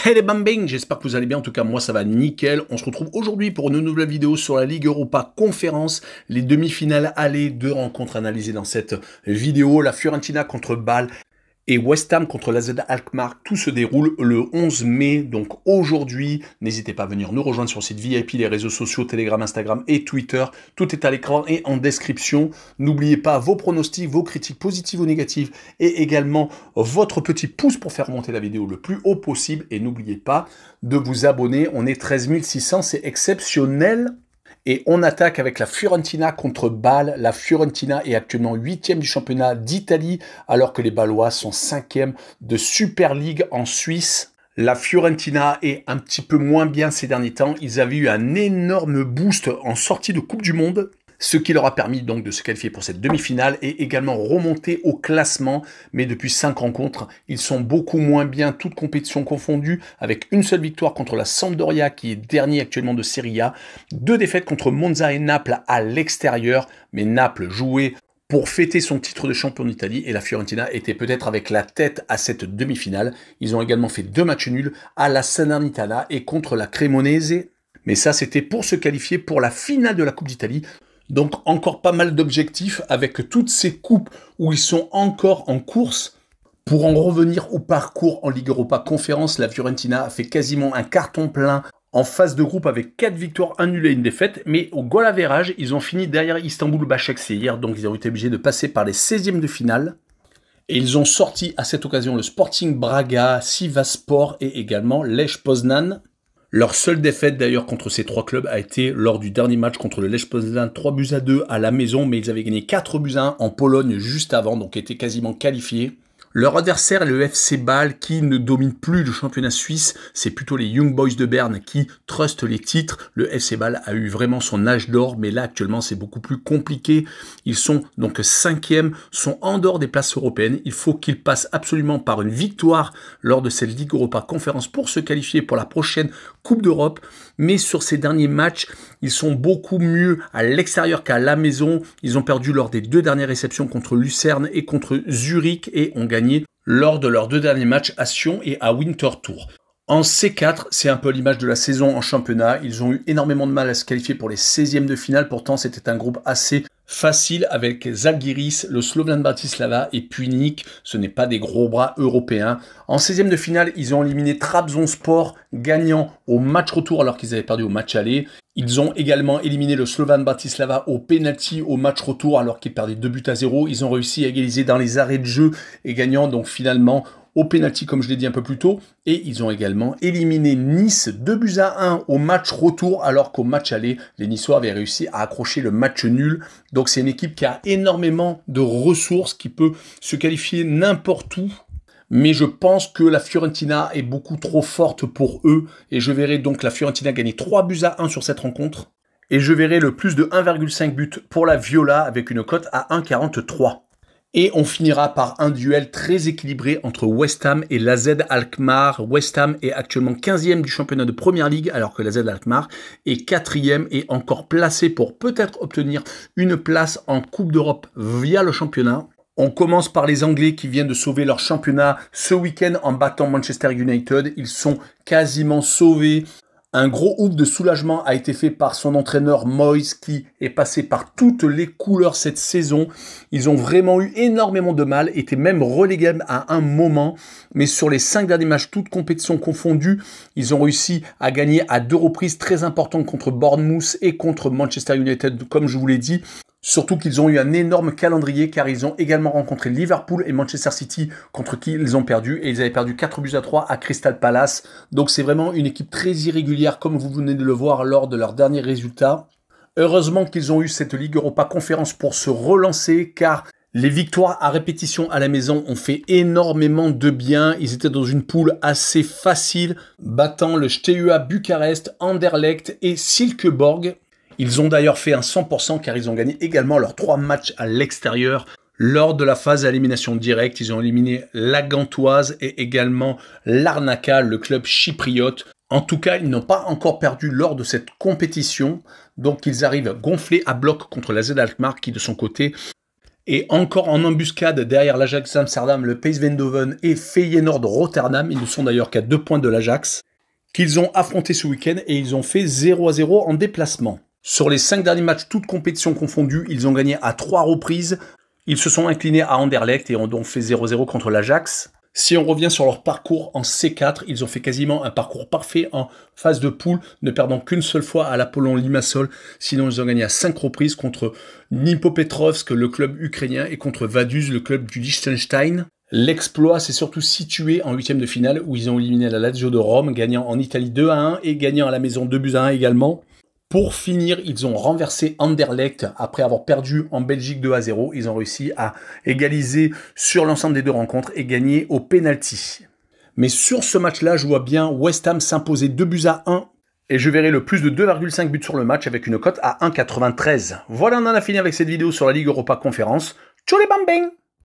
Hey les bambing, j'espère que vous allez bien, en tout cas moi ça va nickel. On se retrouve aujourd'hui pour une nouvelle vidéo sur la Ligue Europa Conférence, les demi-finales aller, deux rencontres analysées dans cette vidéo, la Fiorentina contre Bâle et West Ham contre l'AZ Alkmaar. Tout se déroule le 11 mai, donc aujourd'hui. N'hésitez pas à venir nous rejoindre sur le site VIP, les réseaux sociaux, Telegram, Instagram et Twitter. Tout est à l'écran et en description. N'oubliez pas vos pronostics, vos critiques positives ou négatives et également votre petit pouce pour faire monter la vidéo le plus haut possible. Et n'oubliez pas de vous abonner. On est 13 600, c'est exceptionnel. Et on attaque avec la Fiorentina contre Bâle. La Fiorentina est actuellement 8e du championnat d'Italie, alors que les Bâlois sont 5e de Super League en Suisse. La Fiorentina est un petit peu moins bien ces derniers temps. Ils avaient eu un énorme boost en sortie de Coupe du Monde, ce qui leur a permis donc de se qualifier pour cette demi-finale et également remonter au classement. Mais depuis 5 rencontres, ils sont beaucoup moins bien, toutes compétitions confondues, avec une seule victoire contre la Sampdoria qui est dernier actuellement de Serie A, 2 défaites contre Monza et Naples à l'extérieur, mais Naples jouait pour fêter son titre de champion d'Italie et la Fiorentina était peut-être avec la tête à cette demi-finale. Ils ont également fait 2 matchs nuls à la Salernitana et contre la Cremonese. Mais ça, c'était pour se qualifier pour la finale de la Coupe d'Italie. Donc encore pas mal d'objectifs avec toutes ces coupes où ils sont encore en course. Pour en revenir au parcours en Ligue Europa Conférence, la Fiorentina a fait quasiment un carton plein en phase de groupe avec 4 victoires, 1 nul et une défaite. Mais au goal average, ils ont fini derrière Istanbul Başakşehir hier, donc ils ont été obligés de passer par les 16e de finale. Et ils ont sorti à cette occasion le Sporting Braga, Sivasspor et également Lech Poznan. Leur seule défaite d'ailleurs contre ces 3 clubs a été lors du dernier match contre le Lech Poznan, 3-2 à la maison, mais ils avaient gagné 4-1 en Pologne juste avant, donc étaient quasiment qualifiés. Leur adversaire est le FC Bâle qui ne domine plus le championnat suisse, c'est plutôt les Young Boys de Berne qui trustent les titres. Le FC Bâle a eu vraiment son âge d'or, mais là actuellement c'est beaucoup plus compliqué. Ils sont donc 5e, sont en dehors des places européennes. Il faut qu'ils passent absolument par une victoire lors de cette Ligue Europa Conférence pour se qualifier pour la prochaine Coupe d'Europe. Mais sur ces derniers matchs, ils sont beaucoup mieux à l'extérieur qu'à la maison. Ils ont perdu lors des 2 dernières réceptions contre Lucerne et contre Zurich et ont gagné lors de leurs 2 derniers matchs à Sion et à Winterthur. En C4, c'est un peu l'image de la saison en championnat. Ils ont eu énormément de mal à se qualifier pour les 16e de finale. Pourtant, c'était un groupe assez facile avec Zalgiris, le Slovan Bratislava et Punic. Ce n'est pas des gros bras européens. En 16e de finale, ils ont éliminé Trabzonspor, gagnant au match retour alors qu'ils avaient perdu au match aller. Ils ont également éliminé le Slovan Bratislava au penalty au match retour alors qu'ils perdaient 2-0. Ils ont réussi à égaliser dans les arrêts de jeu et gagnant donc finalement au penalty comme je l'ai dit un peu plus tôt. Et ils ont également éliminé Nice 2-1 au match retour alors qu'au match aller, les Niçois avaient réussi à accrocher le match nul. Donc c'est une équipe qui a énormément de ressources, qui peut se qualifier n'importe où. Mais je pense que la Fiorentina est beaucoup trop forte pour eux. Et je verrai donc la Fiorentina gagner 3-1 sur cette rencontre. Et je verrai le plus de 1,5 but pour la Viola avec une cote à 1,43. Et on finira par un duel très équilibré entre West Ham et l'AZ Alkmaar. West Ham est actuellement 15e du championnat de Première Ligue alors que l'AZ Alkmaar est 4e et encore placé pour peut-être obtenir une place en Coupe d'Europe via le championnat. On commence par les Anglais qui viennent de sauver leur championnat ce week-end en battant Manchester United. Ils sont quasiment sauvés. Un gros ouf de soulagement a été fait par son entraîneur Moyes qui est passé par toutes les couleurs cette saison. Ils ont vraiment eu énormément de mal, étaient même relégués à un moment. Mais sur les 5 derniers matchs, toutes compétitions confondues, ils ont réussi à gagner à 2 reprises très importantes contre Bournemouth et contre Manchester United, comme je vous l'ai dit. Surtout qu'ils ont eu un énorme calendrier car ils ont également rencontré Liverpool et Manchester City contre qui ils ont perdu. Et ils avaient perdu 4-3 à Crystal Palace. Donc c'est vraiment une équipe très irrégulière comme vous venez de le voir lors de leurs derniers résultats. Heureusement qu'ils ont eu cette Ligue Europa Conférence pour se relancer car les victoires à répétition à la maison ont fait énormément de bien. Ils étaient dans une poule assez facile, battant le Steaua Bucarest, Anderlecht et Silkeborg. Ils ont d'ailleurs fait un 100% car ils ont gagné également leurs 3 matchs à l'extérieur. Lors de la phase à élimination directe, ils ont éliminé la Gantoise et également l'Arnaka, le club chypriote. En tout cas, ils n'ont pas encore perdu lors de cette compétition. Donc ils arrivent gonflés à bloc contre la l'AZ Alkmaar qui de son côté Et encore en embuscade derrière l'Ajax Amsterdam, le PSV Eindhoven et Feyenoord Rotterdam. Ils ne sont d'ailleurs qu'à 2 points de l'Ajax, qu'ils ont affronté ce week-end et ils ont fait 0-0 en déplacement. Sur les 5 derniers matchs, toutes compétitions confondues, ils ont gagné à 3 reprises. Ils se sont inclinés à Anderlecht et ont donc fait 0-0 contre l'Ajax. Si on revient sur leur parcours en C4, ils ont fait quasiment un parcours parfait en phase de poule, ne perdant qu'une seule fois à l'Apollon Limassol. Sinon, ils ont gagné à 5 reprises contre Dnipropetrovsk, le club ukrainien, et contre Vaduz, le club du Liechtenstein. L'exploit s'est surtout situé en 8e de finale où ils ont éliminé la Lazio de Rome, gagnant en Italie 2-1 et gagnant à la maison 2-1 également. Pour finir, ils ont renversé Anderlecht après avoir perdu en Belgique 2-0. Ils ont réussi à égaliser sur l'ensemble des 2 rencontres et gagner au penalty. Mais sur ce match-là, je vois bien West Ham s'imposer 2-1 et je verrai le plus de 2,5 buts sur le match avec une cote à 1,93. Voilà, on en a fini avec cette vidéo sur la Ligue Europa Conférence. Tchou les bambins!